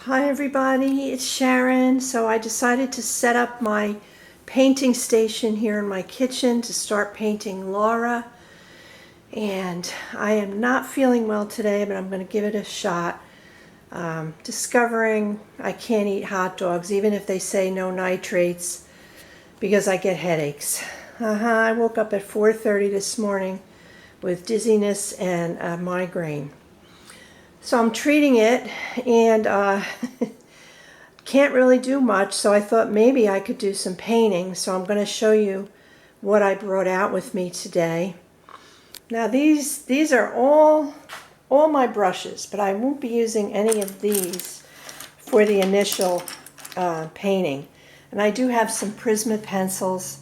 Hi everybody, it's Sharon. So I decided to set up my painting station here in my kitchen to start painting Laura. And I am not feeling well today, but I'm going to give it a shot. Discovering I can't eat hot dogs, even if they say no nitrates, because I get headaches. I woke up at 4:30 this morning with dizziness and a migraine. So I'm treating it and can't really do much, so I thought maybe I could do some painting. So I'm going to show you what I brought out with me today. Now these are all my brushes, but I won't be using any of these for the initial painting. And I do have some Prisma pencils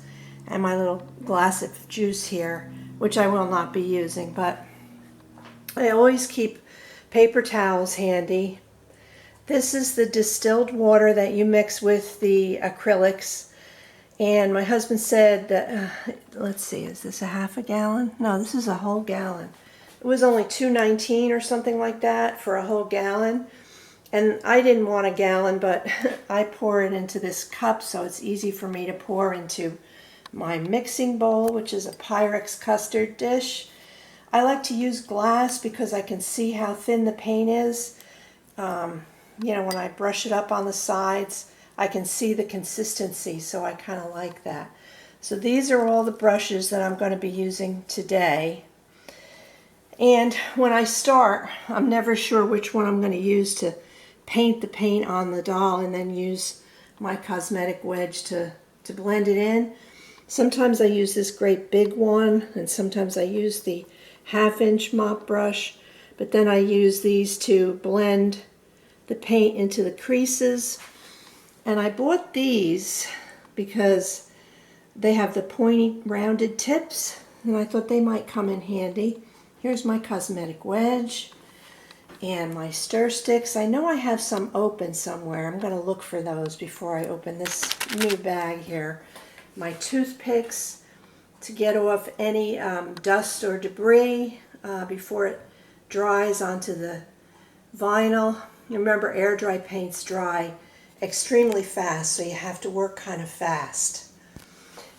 and my little glass of juice here, which I will not be using, but I always keep paper towels handy. This is the distilled water that you mix with the acrylics. And my husband said that, let's see, is this a half a gallon? No, this is a whole gallon. It was only $2.19 or something like that for a whole gallon. And I didn't want a gallon, but I pour it into this cup so it's easy for me to pour into my mixing bowl, which is a Pyrex custard dish. I like to use glass because I can see how thin the paint is. You know, when I brush it up on the sides, I can see the consistency, so I kind of like that. So these are all the brushes that I'm going to be using today. And when I start, I'm never sure which one I'm going to use to paint the paint on the doll and then use my cosmetic wedge to blend it in. Sometimes I use this great big one, and sometimes I use the 1/2-inch mop brush, but then I use these to blend the paint into the creases. And I bought these because they have the pointy rounded tips, and I thought they might come in handy. Here's my cosmetic wedge and my stir sticks. I know I have some open somewhere. I'm going to look for those before I open this new bag here. My toothpicks to get off any dust or debris before it dries onto the vinyl. Remember, air dry paints dry extremely fast, so you have to work kind of fast.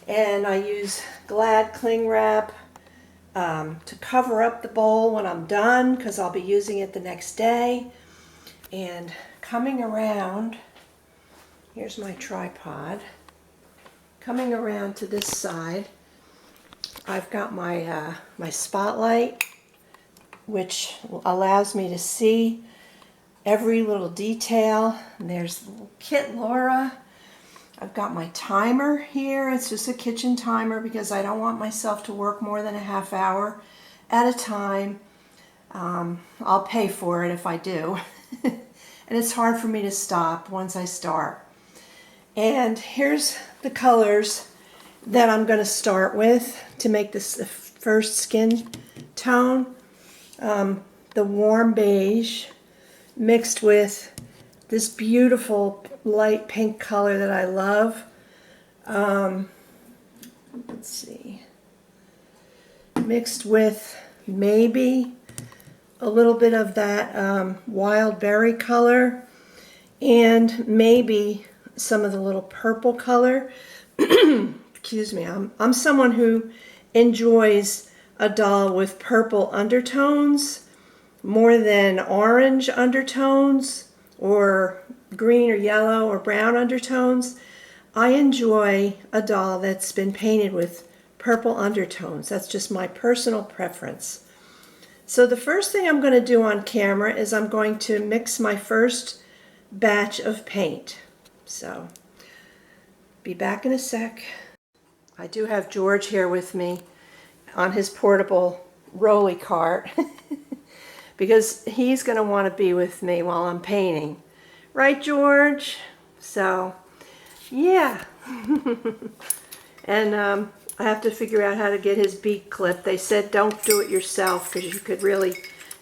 And I use Glad cling wrap to cover up the bowl when I'm done, because I'll be using it the next day. And coming around, here's my tripod. Coming around to this side, I've got my my spotlight, which allows me to see every little detail. And there's the little kit Laura. I've got my timer here. It's just a kitchen timer because I don't want myself to work more than a half hour at a time. I'll pay for it if I do. And it's hard for me to stop once I start. And here's the colors that I'm going to start with to make this the first skin tone. The warm beige mixed with this beautiful light pink color that I love. Let's see. Mixed with maybe a little bit of that wild berry color and maybe some of the little purple color. Excuse me. I'm someone who enjoys a doll with purple undertones more than orange undertones or green or yellow or brown undertones. I enjoy a doll that's been painted with purple undertones. That's just my personal preference. So the first thing I'm going to do on camera is I'm going to mix my first batch of paint. So be back in a sec. I do have George here with me on his portable rolly cart because he's going to want to be with me while I'm painting. Right, George? So, yeah. And I have to figure out how to get his beak clipped. They said don't do it yourself because you could really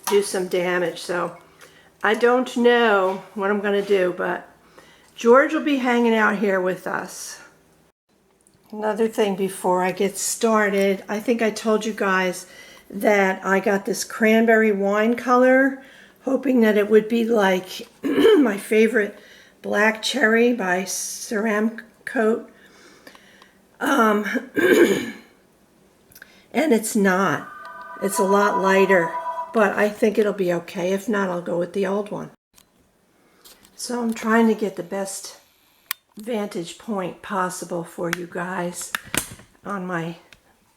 do some damage. So I don't know what I'm going to do, but George will be hanging out here with us. Another thing before I get started, I think I told you guys that I got this cranberry wine color hoping that it would be like my favorite Black Cherry by Ceram Coat. And it's not. It's a lot lighter, but I think it'll be okay. If not, I'll go with the old one. So I'm trying to get the best vantage point possible for you guys on my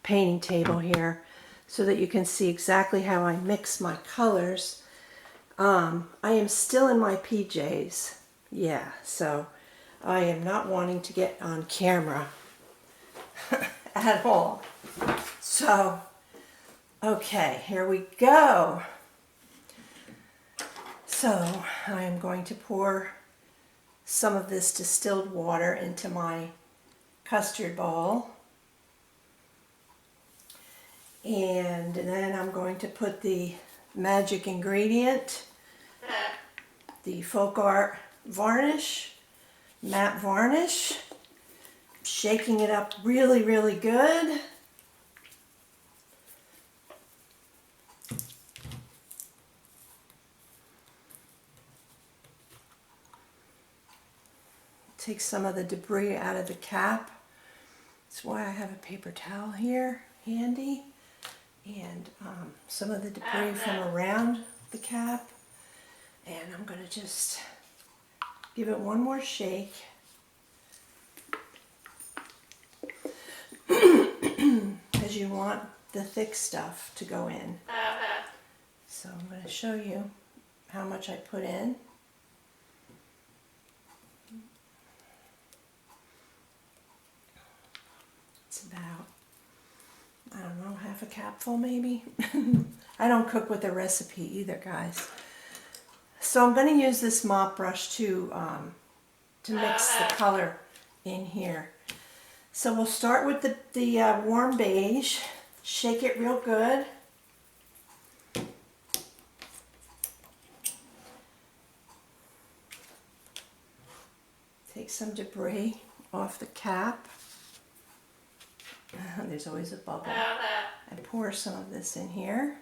painting table here so that you can see exactly how I mix my colors. I am still in my PJs. Yeah, so I am not wanting to get on camera at all. So, okay, here we go. So I am going to pour some of this distilled water into my custard bowl. And then I'm going to put the magic ingredient, the Folk Art varnish, matte varnish, shaking it up really, really good. Take some of the debris out of the cap. That's why I have a paper towel here handy. And some of the debris from around the cap. And I'm going to just give it one more shake. Because you want the thick stuff to go in. So I'm going to show you how much I put in. It's about, I don't know, half a capful maybe. I don't cook with a recipe either, guys. So I'm going to use this mop brush to mix the color in here. So we'll start with the warm beige. Shake it real good. Take some debris off the cap. There's always a bubble. And pour some of this in here.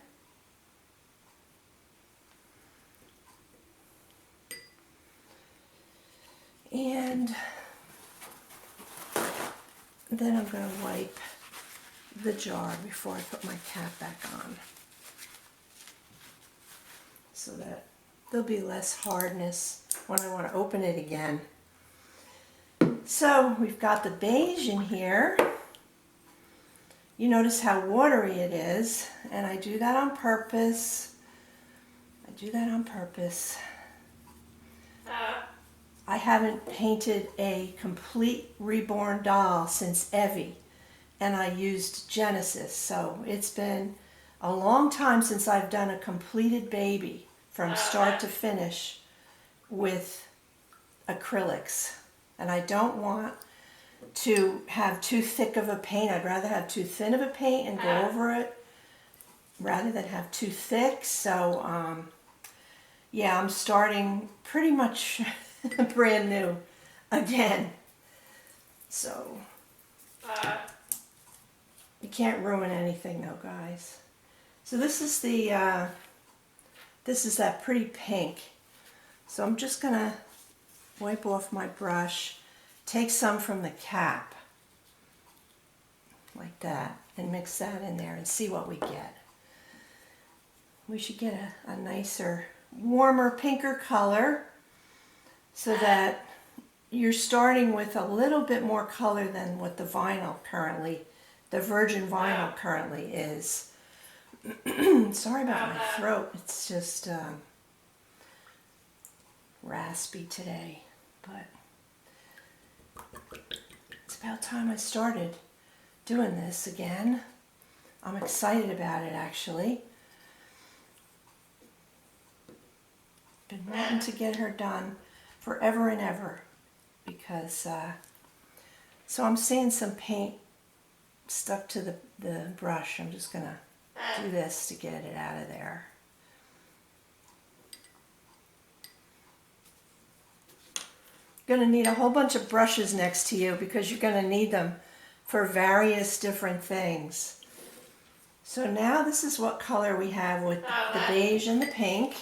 And then I'm going to wipe the jar before I put my cap back on, so that there'll be less hardness when I want to open it again. So we've got the beige in here. You notice how watery it is, and I do that on purpose. I haven't painted a complete Reborn doll since Evie, and I used Genesis, so it's been a long time since I've done a completed baby from start to finish with acrylics. And I don't want to have too thick of a paint. I'd rather have too thin of a paint and go over it rather than have too thick. So yeah, I'm starting pretty much brand new again. So you can't ruin anything though, guys. So this is that pretty pink. So I'm just gonna wipe off my brush, take some from the cap like that, and mix that in there and see what we get. We should get a nicer, warmer, pinker color, so that you're starting with a little bit more color than what the vinyl currently, the virgin vinyl currently is. Sorry about my throat. It's just raspy today, but it's about time I started doing this again. I'm excited about it, actually. Been wanting to get her done forever and ever, because so I'm seeing some paint stuck to the brush. I'm just gonna do this to get it out of there. You're going to need a whole bunch of brushes next to you because you're going to need them for various different things. So now this is what color we have with the beige and the pink.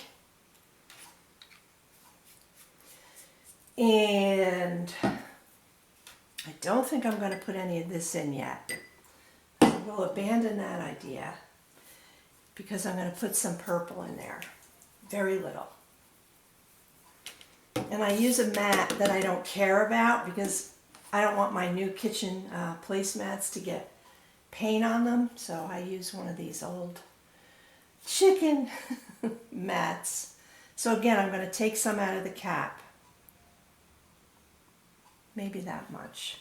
And I don't think I'm going to put any of this in yet. We'll abandon that idea because I'm going to put some purple in there. Very little. And I use a mat that I don't care about because I don't want my new kitchen placemats to get paint on them. So I use one of these old chicken mats. So again, I'm going to take some out of the cap. Maybe that much.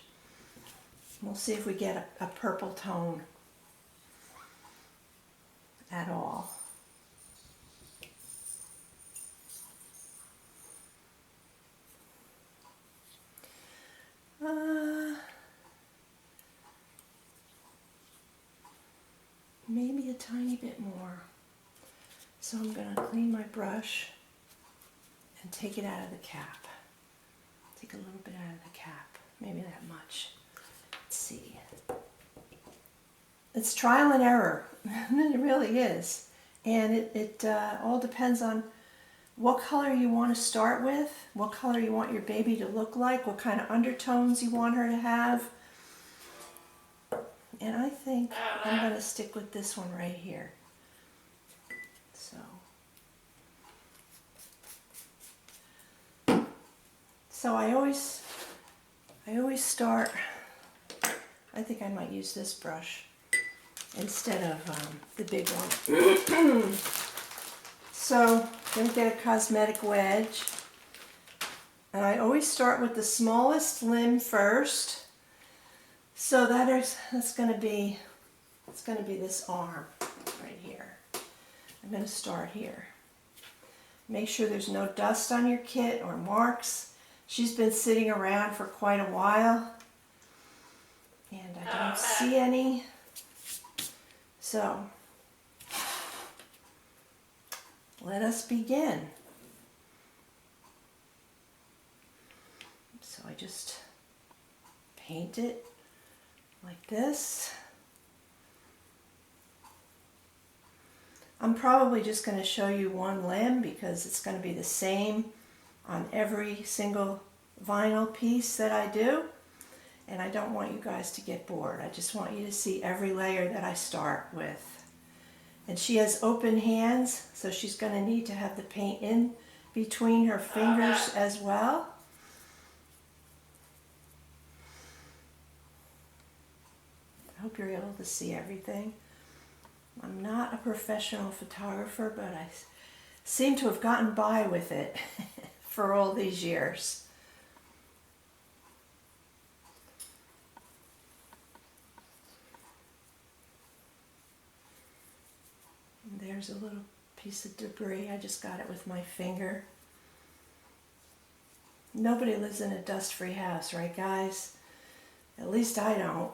We'll see if we get a purple tone at all. Maybe a tiny bit more. So I'm going to clean my brush and take it out of the cap. Take a little bit out of the cap, maybe that much. Let's see. It's trial and error. It really is. And it all depends on what color you want to start with, what color you want your baby to look like, what kind of undertones you want her to have. And I think I'm going to stick with this one right here. So I always start, I think I might use this brush instead of the big one. So then get a cosmetic wedge. And I always start with the smallest limb first. So that's going to be this arm right here. I'm going to start here. Make sure there's no dust on your kit or marks. She's been sitting around for quite a while and I don't see any. So let us begin. So I just paint it like this. I'm probably just going to show you one limb because it's going to be the same on every single vinyl piece that I do. And I don't want you guys to get bored. I just want you to see every layer that I start with. And she has open hands, so she's going to need to have the paint in between her fingers as well. I hope you're able to see everything. I'm not a professional photographer, but I seem to have gotten by with it for all these years. And there's a little piece of debris. I just got it with my finger. Nobody lives in a dust-free house, right guys? At least I don't.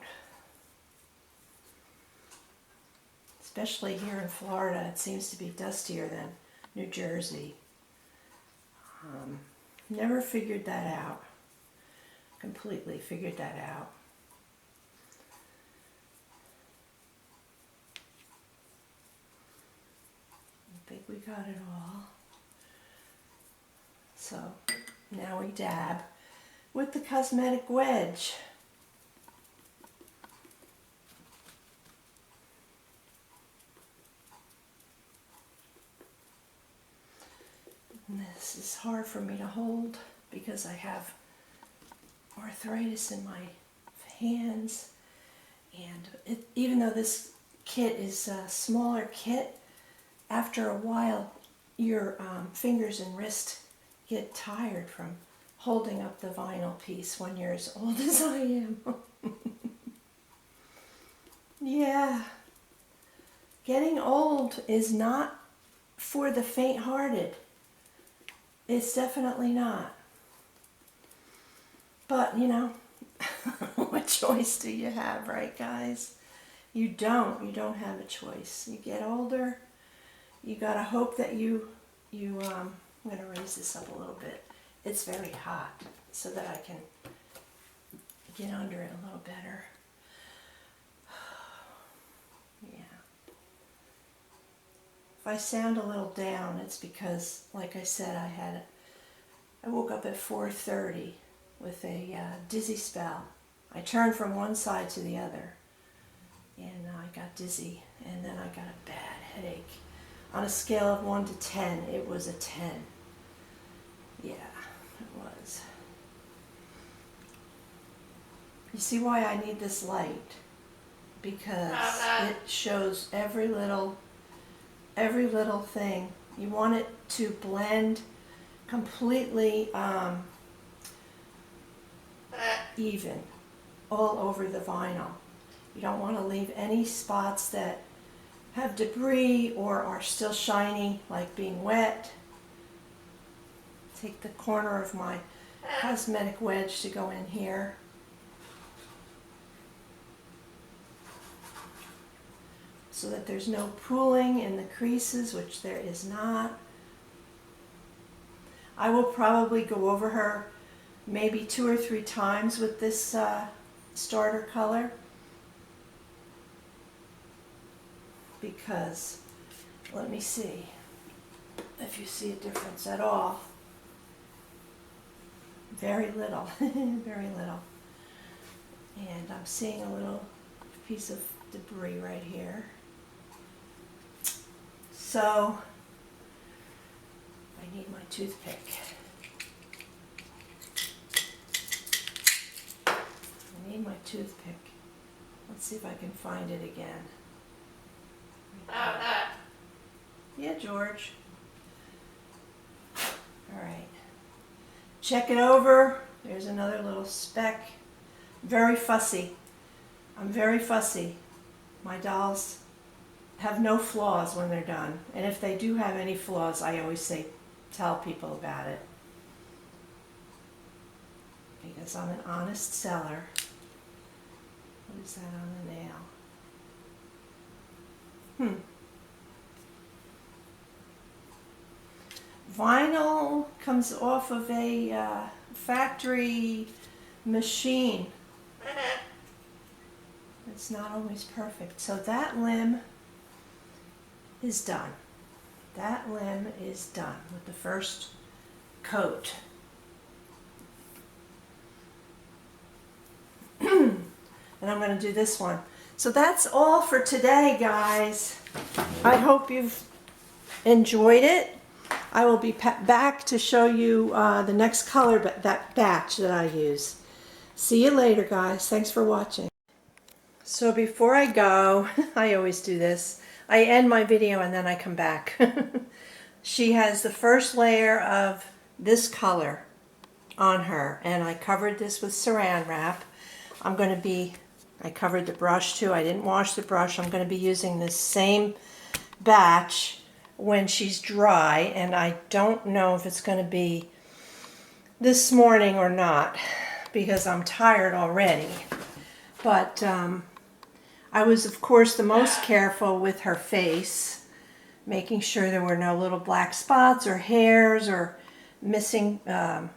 Especially here in Florida, it seems to be dustier than New Jersey. Never figured that out. Completely figured that out. I think we got it all. So now we dab with the cosmetic wedge. This is hard for me to hold because I have arthritis in my hands, and even though this kit is a smaller kit, after a while your fingers and wrist get tired from holding up the vinyl piece when you're as old as I am. Yeah, getting old is not for the faint-hearted. It's definitely not. But, you know, what choice do you have, right, guys? You don't. You don't have a choice. You get older, you gotta hope that I'm gonna raise this up a little bit. It's very hot, so that I can get under it a little better. Yeah. If I sound a little down, it's because, like I said, I had I woke up at 4:30 with a dizzy spell. I turned from one side to the other, and I got dizzy, and then I got a bad headache. On a scale of 1 to 10, it was a 10. Yeah, it was. You see why I need this light? Because it shows every little thing. You want it to blend completely even all over the vinyl. You don't want to leave any spots that have debris or are still shiny, like being wet. Take the corner of my cosmetic wedge to go in here. So that there's no pooling in the creases, which there is not. I will probably go over her maybe 2 or 3 times with this starter color, because let me see if you see a difference at all. Very little, very little. And I'm seeing a little piece of debris right here. So I need my toothpick. I need my toothpick. Let's see if I can find it again. Yeah, George. All right. Check it over. There's another little speck. Very fussy. I'm very fussy. My dolls have no flaws when they're done. And if they do have any flaws, I always tell people about it. Because I'm an honest seller. What is that on the nail? Vinyl comes off of a factory machine. It's not always perfect. So that limb is done. That limb is done with the first coat. And I'm going to do this one. So that's all for today, guys. I hope you've enjoyed it. I will be back to show you the next color, but that batch that I use. See you later, guys. Thanks for watching. So before I go, I always do this. I end my video and then I come back. She has the first layer of this color on her, and I covered this with saran wrap. I covered the brush too. I didn't wash the brush. I'm going to be using this same batch when she's dry, and I don't know if it's going to be this morning or not because I'm tired already. But I was, of course, the most careful with her face, making sure there were no little black spots or hairs or missing, not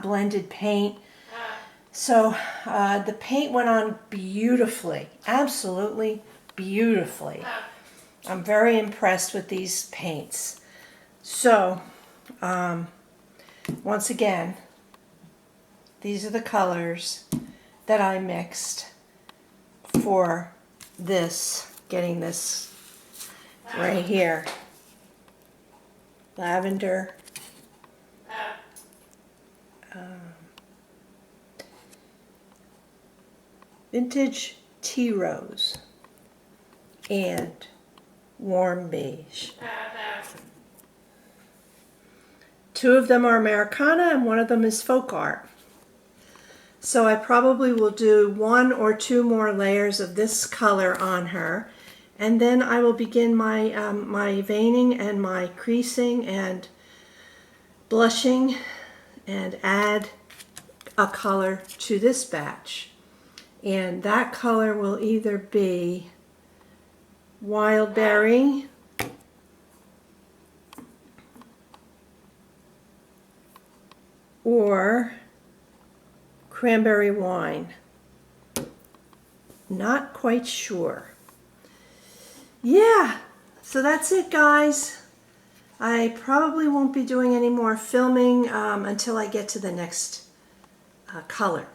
blended paint. So the paint went on beautifully, absolutely beautifully. I'm very impressed with these paints. So, once again, these are the colors that I mixed for this, getting this right here. Lavender, vintage tea rose, and warm beige. 2 of them are Americana and 1 of them is folk art. So I probably will do 1 or 2 more layers of this color on her, and then I will begin my my veining and my creasing and blushing and add a color to this batch. And that color will either be wild berry or cranberry wine. Not quite sure. Yeah, so that's it, guys. I probably won't be doing any more filming until I get to the next color.